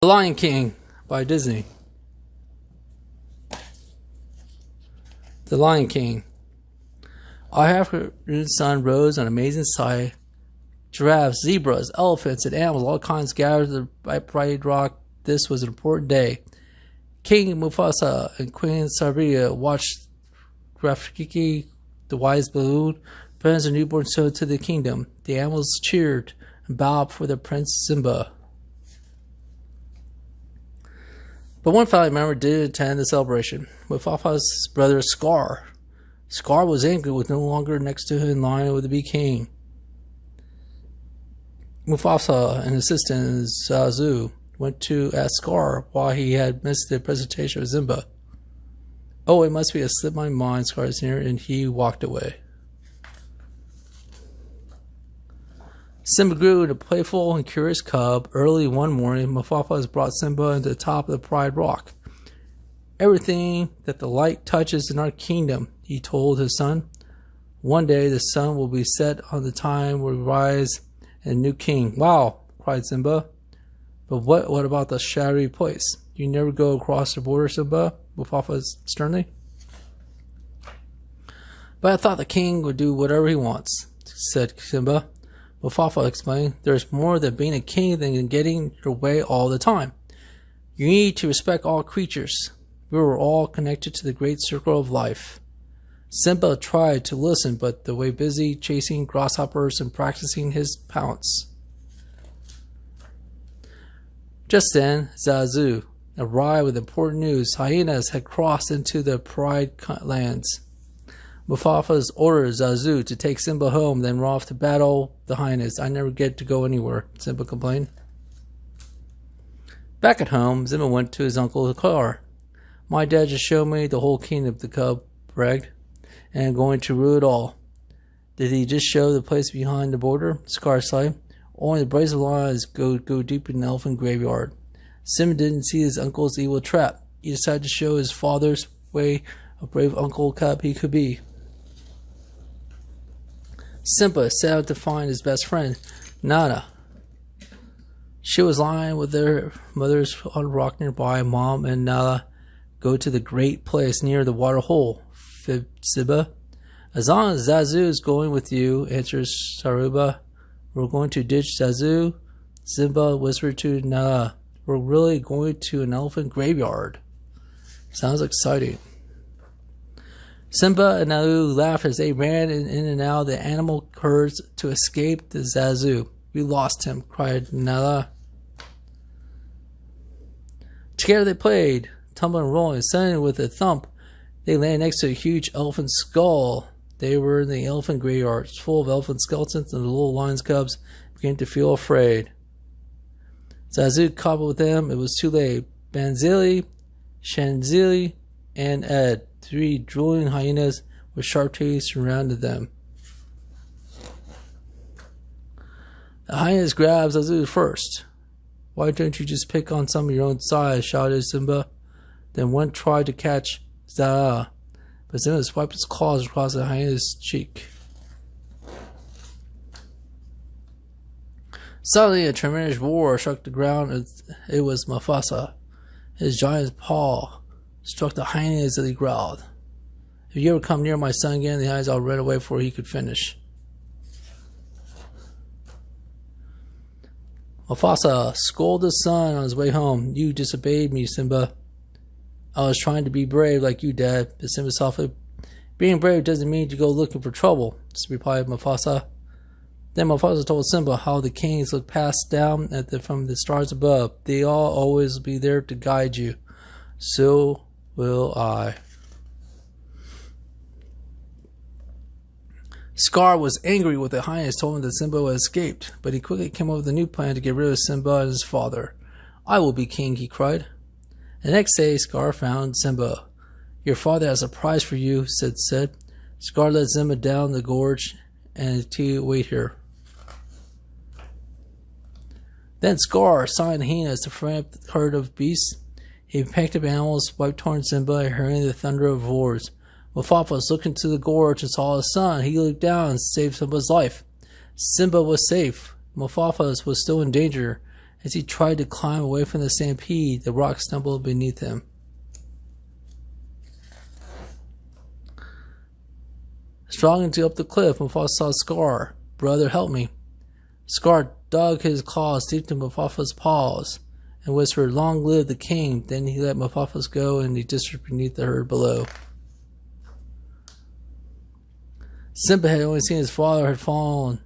The Lion King by Disney. The Lion King. Our afternoon sun rose on an amazing sight. Giraffes, zebras, elephants, and animals, all kinds gathered at the bright rock. This was an important day. King Mufasa and Queen Sarabi watched Rafiki, the wise balloon, present a newborn son to the kingdom. The animals cheered and bowed for their prince Simba. But one family member did attend the celebration. Mufasa's brother Scar. Scar was angry with no longer next to him in line with the be king. Mufasa and his assistant Zazu went to ask Scar why he had missed the presentation of Simba. Oh, it must be a slip of my mind, Scar sneered, and he walked away. Simba grew into a playful and curious cub. Early one morning, Mufasa brought Simba to the top of the Pride Rock. Everything that the light touches in our kingdom, he told his son. One day the sun will be set on the time where we rise and a new king. Wow, cried Simba. But what about the shadowy place? You never go across the border, Simba? Mufasa sternly. But I thought the king would do whatever he wants, said Simba. Mufasa explained, there's more than being a king than getting your way all the time. You need to respect all creatures. We were all connected to the great circle of life. Simba tried to listen, but they were busy chasing grasshoppers and practicing his pounce. Just then, Zazu arrived with important news. Hyenas had crossed into the Pride lands. Mufasa's ordered Zazu to take Simba home, then run off to battle the hyenas. I never get to go anywhere, Simba complained. Back at home, Simba went to his uncle's car. My dad just showed me the whole kingdom, the cub bragged, and I'm going to rule it all. Did he just show the place behind the border? Scar sighed. Only the brightest lions go deep in the elephant graveyard. Simba didn't see his uncle's evil trap. He decided to show his father's way a brave uncle cub he could be. Simba set out to find his best friend, Nana. She was lying with their mothers on a rock nearby. Mom and Nala go to the great place near the water hole, fibbed Simba. As long as Zazu is going with you, answers Saruba. We're going to ditch Zazu, Simba whispered to Nala. We're really going to an elephant graveyard. Sounds exciting. Simba and Aloud laughed as they ran in and out of the animal herds to escape the Zazu. We lost him, cried Nala. Together they played, tumbling and rolling. Suddenly, with a thump, they landed next to a huge elephant skull. They were in the elephant graveyard, full of elephant skeletons, and the little lion's cubs began to feel afraid. Zazu caught up with them. It was too late. Banzili, Shanzili, and Ed, 3 drooling hyenas with sharp teeth, surrounded them. The hyenas grabbed Zazu first. Why don't you just pick on some of your own size? Shouted Simba. Then one tried to catch Zaa, but Simba swiped his claws across the hyena's cheek. Suddenly, a tremendous roar struck the ground. It was Mufasa. His giant paw struck the hyenas as he growled. If you ever come near my son again, the hyenas, I'll run away before he could finish. Mufasa scolded his son on his way home. You disobeyed me, Simba. I was trying to be brave like you, Dad. But Simba softly, being brave doesn't mean to go looking for trouble, replied Mufasa. Then Mufasa told Simba how the kings look past down from the stars above. They all always be there to guide you. So will I. Scar was angry with the hyenas, told him that Simba had escaped, but he quickly came up with a new plan to get rid of Simba and his father. I will be king, he cried. The next day, Scar found Simba. Your father has a prize for you, said. Scar led Simba down the gorge and to wait here. Then Scar assigned hyenas to frame up the herd of beasts. He packed up animals, wiped toward Simba, hearing the thunder of roars. Mufasa looked into the gorge and saw his son. He leaped down and saved Simba's life. Simba was safe. Mufasa was still in danger, As he tried to climb away from the stampede, the rock stumbled beneath him. Struggling to up the cliff, Mufasa saw Scar. "Brother, help me." Scar dug his claws deep into Mufasa's paws and whispered, "Long live the king." Then he let Mufasa go and he disappeared beneath the herd below. Simba had only seen his father had fallen.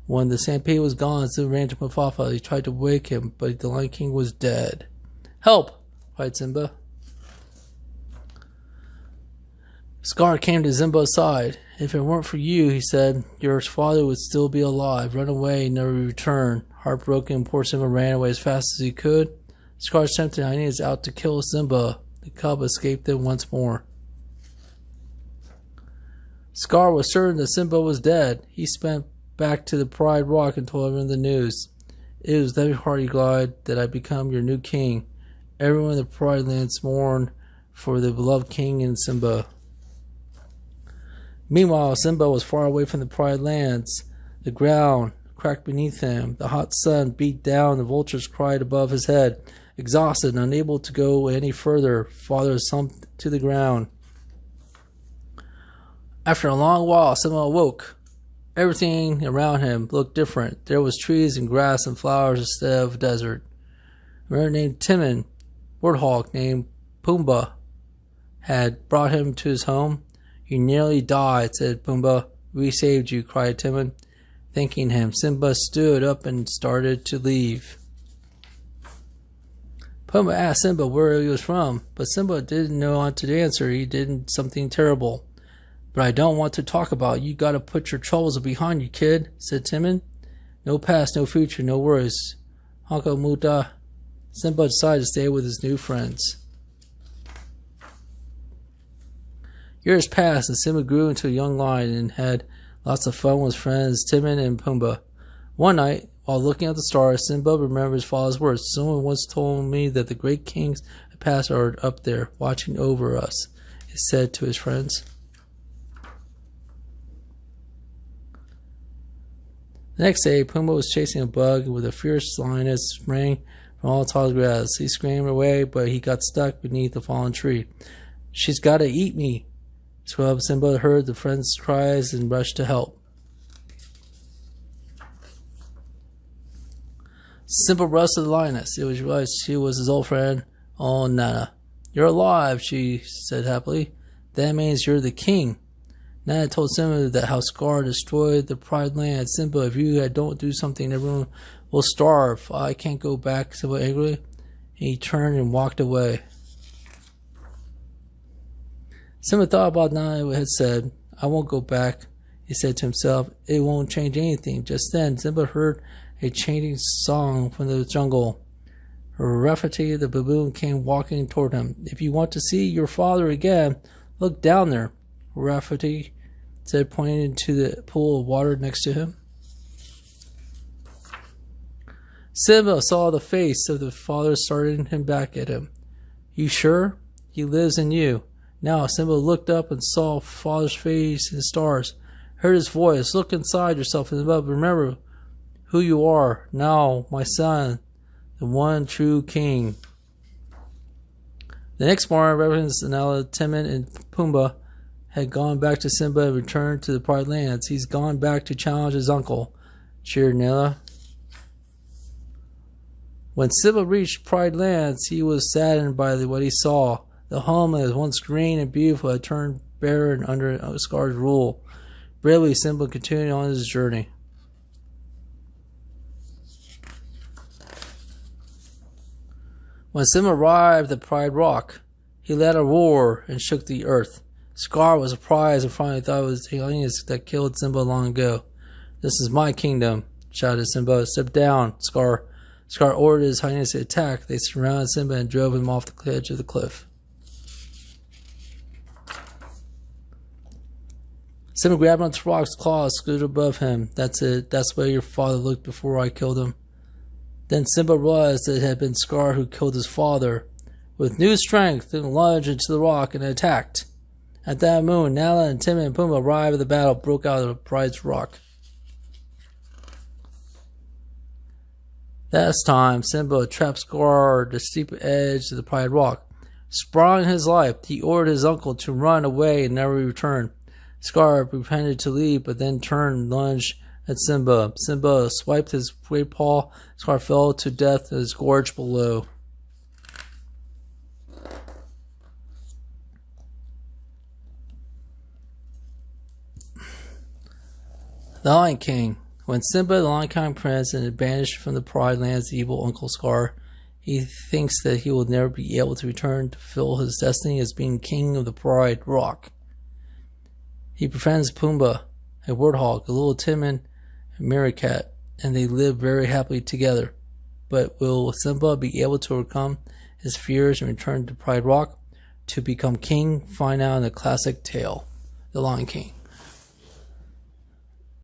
When the stampede was gone, Simba ran to Mufasa. He tried to wake him, but the Lion King was dead. "Help!" cried Simba. Scar came to Simba's side. "If it weren't for you," he said, "your father would still be alive. Run away and never return." Heartbroken, poor Simba ran away as fast as he could. Scar tempted hyenas out to kill Simba. The cub escaped them once more. Scar was certain that Simba was dead. He sped back to the Pride Rock and told everyone the news. "It was very hearty glad that I become your new king. Everyone in the Pride Lands mourned for the beloved king and Simba." Meanwhile, Simba was far away from the Pride Lands. The ground cracked beneath him. The hot sun beat down. The vultures cried above his head. Exhausted and unable to go any further, father slumped to the ground. After a long while, Simba awoke. Everything around him looked different. There was trees and grass and flowers instead of desert. A bird named Timon, warthog named Pumbaa, had brought him to his home. "You nearly died," said Pumbaa. "We saved you," cried Timon. Thanking him, Simba stood up and started to leave. Pumbaa asked Simba where he was from, but Simba didn't know how to answer. He did something terrible. "But I don't want to talk about it. You gotta put your troubles behind you, kid," said Timon. "No past, no future, no worries. Honka Muta." Simba decided to stay with his new friends. Years passed, and Simba grew into a young lion and had lots of fun with his friends Timon and Pumbaa. One night, while looking at the stars, Simba remembered his father's words. "Someone once told me that the great kings of the past are up there, watching over us," he said to his friends. The next day, Pumbaa was chasing a bug with a fierce lioness sprang from all tall grass. He screamed away, but he got stuck beneath a fallen tree. "She's got to eat me!" Simba heard the friends' cries and rushed to help. Simba rushed to the lioness. It was realized she was his old friend, "Oh, Nana. You're alive," she said happily. "That means you're the king." Nana told Simba that how Scar destroyed the Pride Land. "Simba, if you don't do something, everyone will starve. I can't go back," Simba angrily. He turned and walked away. Simba thought about what Nana had said. "I won't go back," he said to himself. "It won't change anything." Just then, Simba heard a chanting song from the jungle. Rafferty the baboon came walking toward him. "If you want to see your father again, look down there," Rafferty said, pointing to the pool of water next to him. Simba saw the face of the father starting him back at him. "You sure? He lives in you." Now Simba looked up and saw father's face in the stars. Heard his voice. "Look inside yourself and remember who you are now, my son, the one true king." The next morning, Reverends Aloud, Timon, and Pumbaa had gone back to Simba and returned to the Pride Lands. "He's gone back to challenge his uncle," cheered Nala. When Simba reached Pride Lands, he was saddened by what he saw. The home that was once green and beautiful had turned barren under Scar's rule. Bravely, Simba continued on his journey. When Simba arrived at Pride Rock, he let a roar and shook the earth. Scar was surprised and finally thought it was the hyenas that killed Simba long ago. "This is my kingdom," shouted Simba. "Step down, Scar." Scar ordered his hyenas to attack. They surrounded Simba and drove him off the edge of the cliff. Simba grabbed onto the rock's claws, scooted above him. "That's it. That's where your father looked before I killed him." Then Simba realized that it had been Scar who killed his father. With new strength, he lunged into the rock and attacked. At that moment, Nala and Timon and Pumbaa arrived at the battle, broke out of the Pride's Rock. That's time Simba trapped Scar at the steep edge of the Pride Rock. Sprawling his life, he ordered his uncle to run away and never return. Scar pretended to leave, but then turned and lunged at Simba. Simba swiped his great paw. Scar fell to death in his gorge below. The Lion King. When Simba, the Lion King prince, and banished from the Pride Land's evil Uncle Scar, he thinks that he will never be able to return to fulfill his destiny as being king of the Pride Rock. He befriends Pumbaa, a warthog, a little timid meerkat, and they live very happily together. But will Simba be able to overcome his fears and return to Pride Rock to become king? Find out in the classic tale, The Lion King.